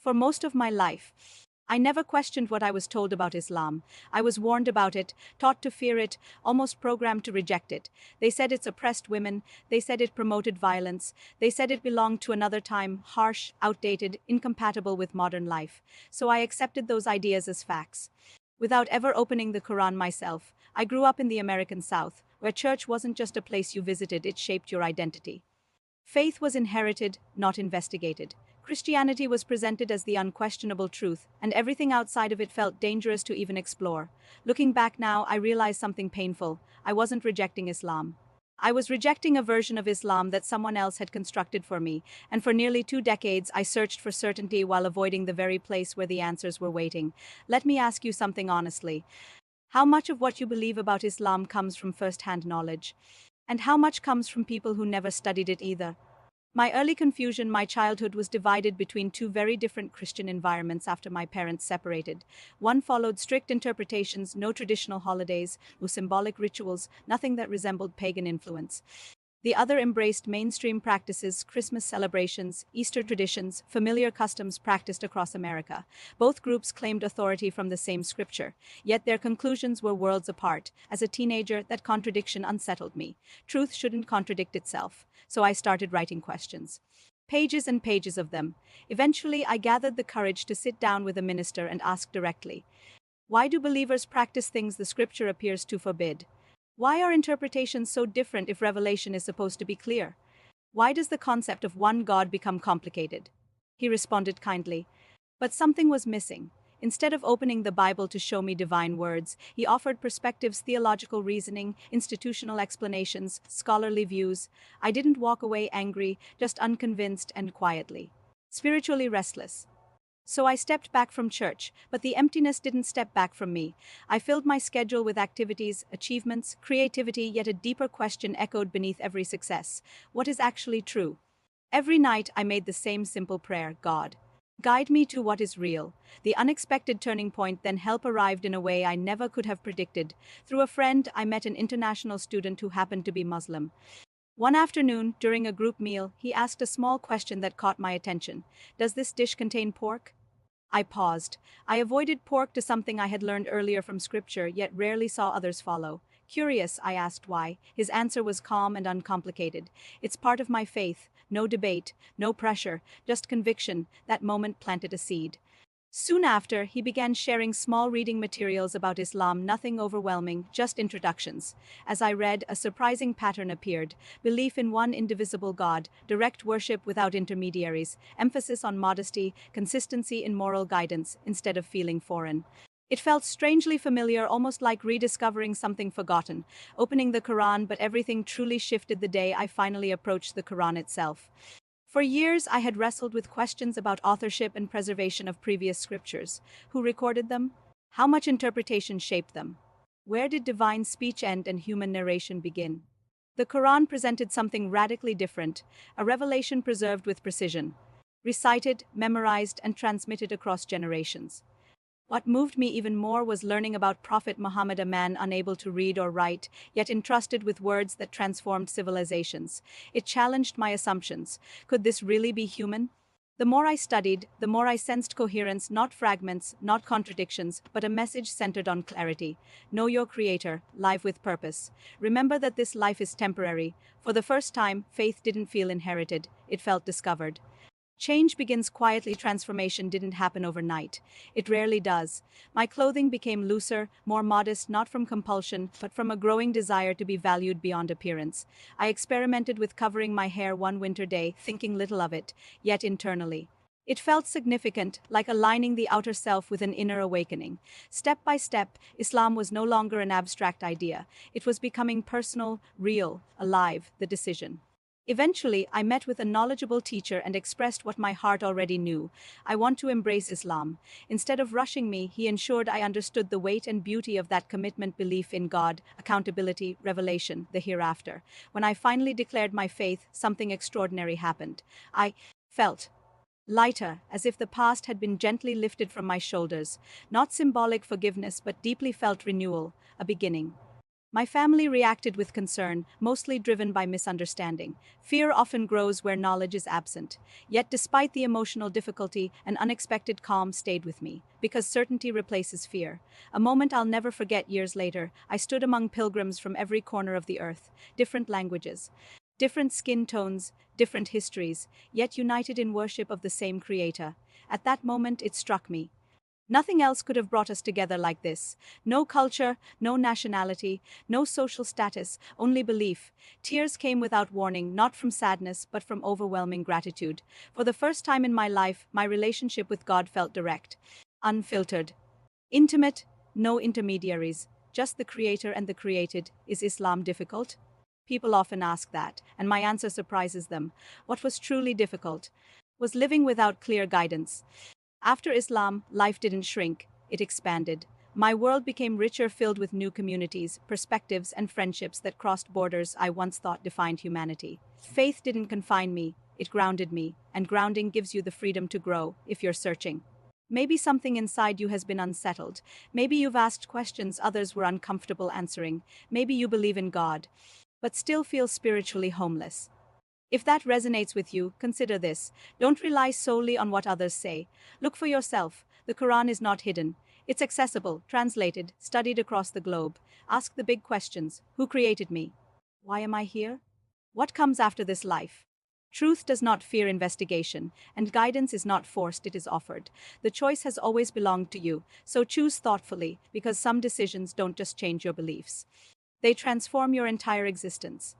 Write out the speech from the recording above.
For most of my life, I never questioned what I was told about Islam. I was warned about it, taught to fear it, almost programmed to reject it. They said it oppressed women, they said it promoted violence, they said it belonged to another time, harsh, outdated, incompatible with modern life. So I accepted those ideas as facts. Without ever opening the Quran myself, I grew up in the American South, where church wasn't just a place you visited, it shaped your identity. Faith was inherited, not investigated. Christianity was presented as the unquestionable truth, and everything outside of it felt dangerous to even explore. Looking back now, I realize something painful. I wasn't rejecting Islam. I was rejecting a version of Islam that someone else had constructed for me, and for nearly 2 decades I searched for certainty while avoiding the very place where the answers were waiting. Let me ask you something honestly. How much of what you believe about Islam comes from first-hand knowledge? And how much comes from people who never studied it either? My early confusion, my childhood was divided between two very different Christian environments after my parents separated. One followed strict interpretations, no traditional holidays, no symbolic rituals, nothing that resembled pagan influence. The other embraced mainstream practices, Christmas celebrations, Easter traditions, familiar customs practiced across America. Both groups claimed authority from the same scripture, yet their conclusions were worlds apart. As a teenager, that contradiction unsettled me. Truth shouldn't contradict itself, so I started writing questions. Pages and pages of them. Eventually, I gathered the courage to sit down with a minister and ask directly, why do believers practice things the scripture appears to forbid? Why are interpretations so different if revelation is supposed to be clear? Why does the concept of one God become complicated? He responded kindly, but something was missing. Instead of opening the Bible to show me divine words, he offered perspectives, theological reasoning, institutional explanations, scholarly views. I didn't walk away angry, just unconvinced and quietly, spiritually restless. So I stepped back from church, but the emptiness didn't step back from me. I filled my schedule with activities, achievements, creativity, yet a deeper question echoed beneath every success. What is actually true? Every night I made the same simple prayer, God, guide me to what is real. The unexpected turning point, then help arrived in a way I never could have predicted. Through a friend, I met an international student who happened to be Muslim. One afternoon, during a group meal, he asked a small question that caught my attention. Does this dish contain pork? I paused. I avoided pork to something I had learned earlier from scripture, yet rarely saw others follow. Curious, I asked why. His answer was calm and uncomplicated. It's part of my faith. No debate, no pressure, just conviction. That moment planted a seed. Soon after, he began sharing small reading materials about Islam, nothing overwhelming, just introductions. As I read, a surprising pattern appeared: belief in one indivisible God, direct worship without intermediaries, emphasis on modesty, consistency in moral guidance, instead of feeling foreign. It felt strangely familiar, almost like rediscovering something forgotten. Opening the Quran, but everything truly shifted the day I finally approached the Quran itself. For years, I had wrestled with questions about authorship and preservation of previous scriptures. Who recorded them? How much interpretation shaped them? Where did divine speech end and human narration begin? The Quran presented something radically different, a revelation preserved with precision, recited, memorized, and transmitted across generations. What moved me even more was learning about Prophet Muhammad, a man unable to read or write, yet entrusted with words that transformed civilizations. It challenged my assumptions. Could this really be human? The more I studied, the more I sensed coherence, not fragments, not contradictions, but a message centered on clarity. Know your Creator, live with purpose. Remember that this life is temporary. For the first time, faith didn't feel inherited, it felt discovered. Change begins quietly. Transformation didn't happen overnight. It rarely does. My clothing became looser, more modest, not from compulsion, but from a growing desire to be valued beyond appearance. I experimented with covering my hair one winter day, thinking little of it, yet internally. It felt significant, like aligning the outer self with an inner awakening. Step by step, Islam was no longer an abstract idea. It was becoming personal, real, alive, the decision. Eventually, I met with a knowledgeable teacher and expressed what my heart already knew. I want to embrace Islam. Instead of rushing me, he ensured I understood the weight and beauty of that commitment: belief in God, accountability, revelation, the hereafter. When I finally declared my faith, something extraordinary happened. I felt lighter, as if the past had been gently lifted from my shoulders. Not symbolic forgiveness, but deeply felt renewal, a beginning. My family reacted with concern, mostly driven by misunderstanding. Fear often grows where knowledge is absent. Yet, despite the emotional difficulty, an unexpected calm stayed with me, because certainty replaces fear. A moment I'll never forget years later, I stood among pilgrims from every corner of the earth, different languages, different skin tones, different histories, yet united in worship of the same Creator. At that moment, it struck me. Nothing else could have brought us together like this. No culture, no nationality, no social status, only belief. Tears came without warning, not from sadness, but from overwhelming gratitude. For the first time in my life, my relationship with God felt direct, unfiltered, intimate, no intermediaries, just the Creator and the created. Is Islam difficult? People often ask that, and my answer surprises them. What was truly difficult was living without clear guidance. After Islam, life didn't shrink, it expanded. My world became richer, filled with new communities, perspectives, and friendships that crossed borders I once thought defined humanity. Faith didn't confine me, it grounded me, and grounding gives you the freedom to grow if you're searching. Maybe something inside you has been unsettled. Maybe you've asked questions others were uncomfortable answering. Maybe you believe in God, but still feel spiritually homeless. If that resonates with you, consider this. Don't rely solely on what others say. Look for yourself. The Quran is not hidden. It's accessible, translated, studied across the globe. Ask the big questions. Who created me? Why am I here? What comes after this life? Truth does not fear investigation, and guidance is not forced, it is offered. The choice has always belonged to you, so choose thoughtfully, because some decisions don't just change your beliefs. They transform your entire existence.